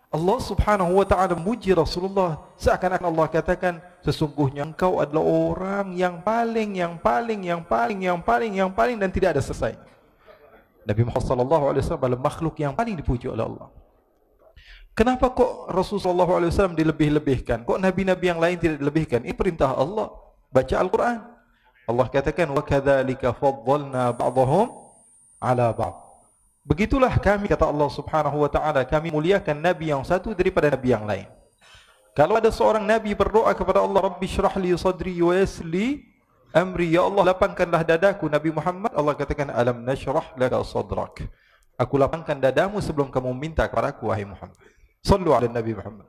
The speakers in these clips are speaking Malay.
Allah Subhanahu wa taala memuji Rasulullah seakan-akan Allah katakan, sesungguhnya engkau adalah orang yang paling dan tidak ada selesai. Nabi Muhammad sallallahu alaihi wasallam adalah makhluk yang paling dipuji oleh Allah. Kenapa kok Rasulullah sallallahu alaihi wasallam dilebih-lebihkan? Kok nabi-nabi yang lain tidak dilebihkan? Ini perintah Allah. Baca Al-Quran. Allah katakan, wa kadzalika faddalna ba'dahum 'ala ba'd. Begitulah kami, kata Allah Subhanahu wa taala, kami muliakan nabi yang satu daripada nabi yang lain. Kalau ada seorang nabi berdoa kepada Allah, Rabbi syrah li sadri wa yassir li amri, ya Allah lapangkanlah dadaku, Nabi Muhammad, Allah katakan, alam nashrah laka sadrak. Aku lapangkan dadamu sebelum kamu minta kepadaku, wahai Muhammad. Sallu ala Nabi Muhammad.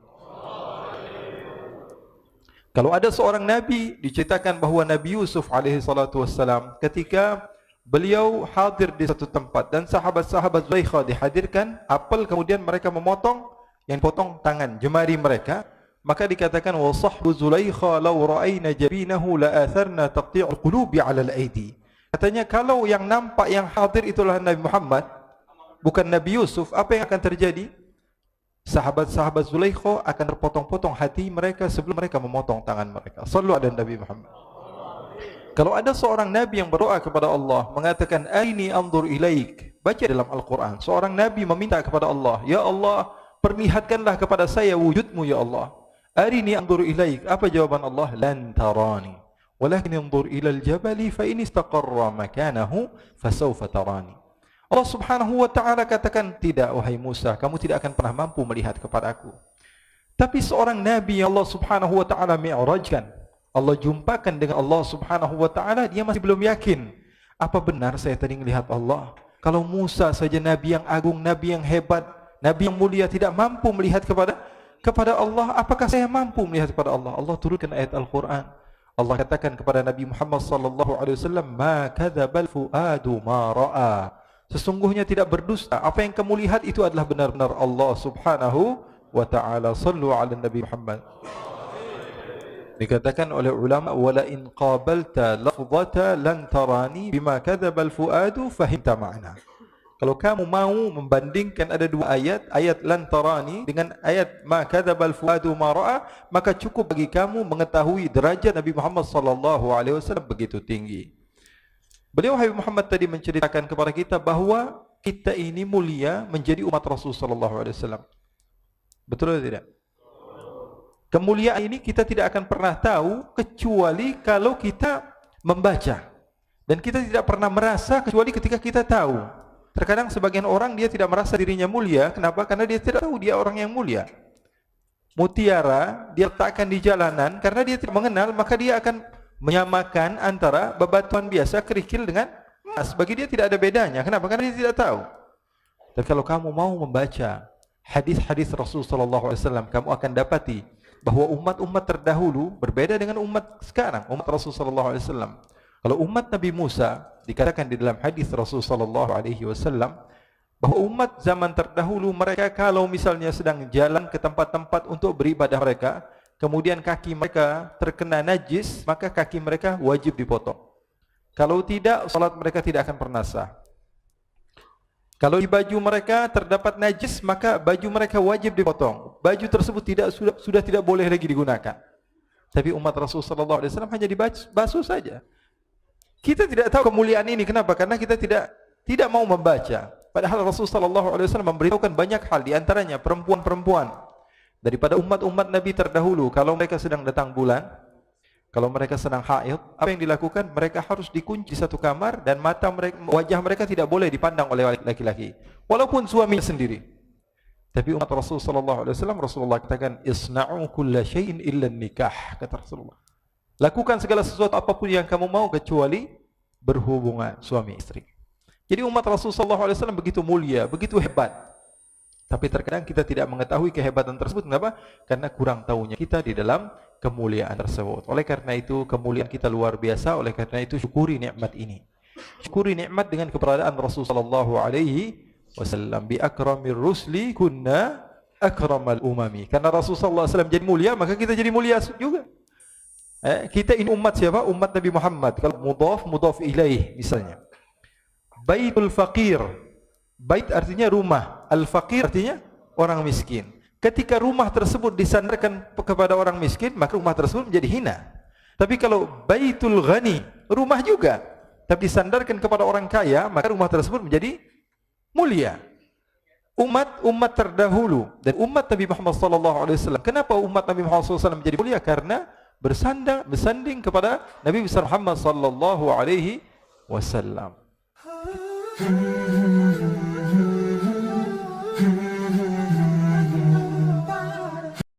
Kalau ada seorang nabi, diceritakan bahawa Nabi Yusuf alaihi salatu wassalam, ketika beliau hadir di satu tempat dan sahabat-sahabat Zulaikha dihadirkan apel, kemudian mereka memotong, yang potong tangan jemari mereka, maka dikatakan wa sahbu Zulaikha law ra'ayna jabinahu la atharna taqti'ul qulubi 'ala al-aidi. Katanya kalau yang nampak, yang hadir itulah Nabi Muhammad, bukan Nabi Yusuf, apa yang akan terjadi? Sahabat-sahabat Zulaikha akan terpotong-potong hati mereka sebelum mereka memotong tangan mereka. Sallu ala Nabi Muhammad. Kalau ada seorang nabi yang berdoa kepada Allah, mengatakan aini anzur ilaik, baca dalam Al-Quran, seorang nabi meminta kepada Allah, ya Allah perlihatkanlah kepada saya wujudmu ya Allah. Arini anzur ilaik, apa jawaban Allah? Lan tarani walakin anzur ilal jabali fa in istaqarra makanahu fasawfa tarani. Allah Subhanahu wa taala katakan, tidak wahai Musa, kamu tidak akan pernah mampu melihat kepadaku. Tapi seorang nabi yang Allah Subhanahu wa taala mi'rajkan, Allah jumpakan dengan Allah Subhanahu wa taala, dia masih belum yakin. Apa benar saya tadi melihat Allah? Kalau Musa saja nabi yang agung, nabi yang hebat, nabi yang mulia tidak mampu melihat kepada Allah, apakah saya mampu melihat kepada Allah? Allah turunkan ayat Al-Quran. Allah katakan kepada Nabi Muhammad sallallahu alaihi wasallam, ma kadzabal fuadu ma ra'a. Sesungguhnya tidak berdusta, apa yang kamu lihat itu adalah benar-benar Allah Subhanahu wa taala. Sallu ala Nabi Muhammad. Dikatakan oleh ulama, wala in qabalta lafdhata lan tarani bima kadzabal fuadu fahimta ma'na. Kalau kamu mau membandingkan ada dua ayat, ayat lan tarani dengan ayat ma kadzabal fuadu ma ra'a, maka cukup bagi kamu mengetahui derajat Nabi Muhammad sallallahu alaihi wasallam begitu tinggi. Beliau Habib Muhammad tadi menceritakan kepada kita bahawa kita ini mulia menjadi umat Rasul sallallahu alaihi wasallam. Betul atau tidak? Kemuliaan ini kita tidak akan pernah tahu kecuali kalau kita membaca. Dan kita tidak pernah merasa kecuali ketika kita tahu. Terkadang sebagian orang dia tidak merasa dirinya mulia. Kenapa? Karena dia tidak tahu dia orang yang mulia. Mutiara dia letakkan di jalanan, karena dia tidak mengenal, maka dia akan menyamakan antara bebatuan biasa, kerikil dengan emas. Bagi dia tidak ada bedanya. Kenapa? Karena dia tidak tahu. Dan kalau kamu mau membaca hadis-hadis Rasul sallallahu alaihi wasallam, kamu akan dapati bahwa umat-umat terdahulu berbeda dengan umat sekarang, umat Rasul sallallahu alaihi wasallam. Kalau umat Nabi Musa, dikatakan di dalam hadis Rasul sallallahu alaihi wasallam bahwa umat zaman terdahulu mereka kalau misalnya sedang jalan ke tempat-tempat untuk beribadah mereka, kemudian kaki mereka terkena najis, maka kaki mereka wajib dipotong. Kalau tidak, salat mereka tidak akan pernah sah. Kalau di baju mereka terdapat najis, maka baju mereka wajib dipotong. Baju tersebut sudah tidak boleh lagi digunakan. Tapi umat Rasul sallallahu alaihi wasallam hanya dibasuh saja. Kita tidak tahu kemuliaan ini. Kenapa? Karena kita tidak mau membaca. Padahal Rasul sallallahu alaihi wasallam memberitahukan banyak hal, di antaranya perempuan-perempuan daripada umat-umat Nabi terdahulu, kalau mereka sedang datang bulan, kalau mereka sedang haid, apa yang dilakukan? Mereka harus dikunci satu kamar dan mata mereka, wajah mereka tidak boleh dipandang oleh laki-laki, walaupun suami sendiri. Tapi umat Rasul sallallahu alaihi wasallam, Rasulullah katakan, isna'u kulla syai'in illa nikah, kata Rasulullah. Lakukan segala sesuatu apapun yang kamu mau kecuali berhubungan suami istri. Jadi umat Rasul sallallahu alaihi wasallam begitu mulia, begitu hebat. Tapi terkadang kita tidak mengetahui kehebatan tersebut. Kenapa? Karena kurang tahunya kita di dalam kemuliaan tersebut. Oleh karena itu kemuliaan kita luar biasa. Oleh karena itu syukuri nikmat ini. Syukuri nikmat dengan keberadaan Rasul sallallahu alaihi wasallam. Bi akramir rusli kunna akramal umami. Karena Rasul sallallahu alaihi wasallam jadi mulia, maka kita jadi mulia juga. Kita ini umat siapa? Umat Nabi Muhammad. Kalau mudhaf ilaih misalnya. Baitul faqir. Bait artinya rumah, al-faqir artinya orang miskin. Ketika rumah tersebut disandarkan kepada orang miskin, maka rumah tersebut menjadi hina. Tapi kalau baitul ghani, rumah juga, tapi disandarkan kepada orang kaya, maka rumah tersebut menjadi mulia. Umat terdahulu dan umat Nabi Muhammad SAW. Kenapa umat Nabi Muhammad SAW menjadi mulia? Karena bersanding kepada Nabi besar Muhammad SAW.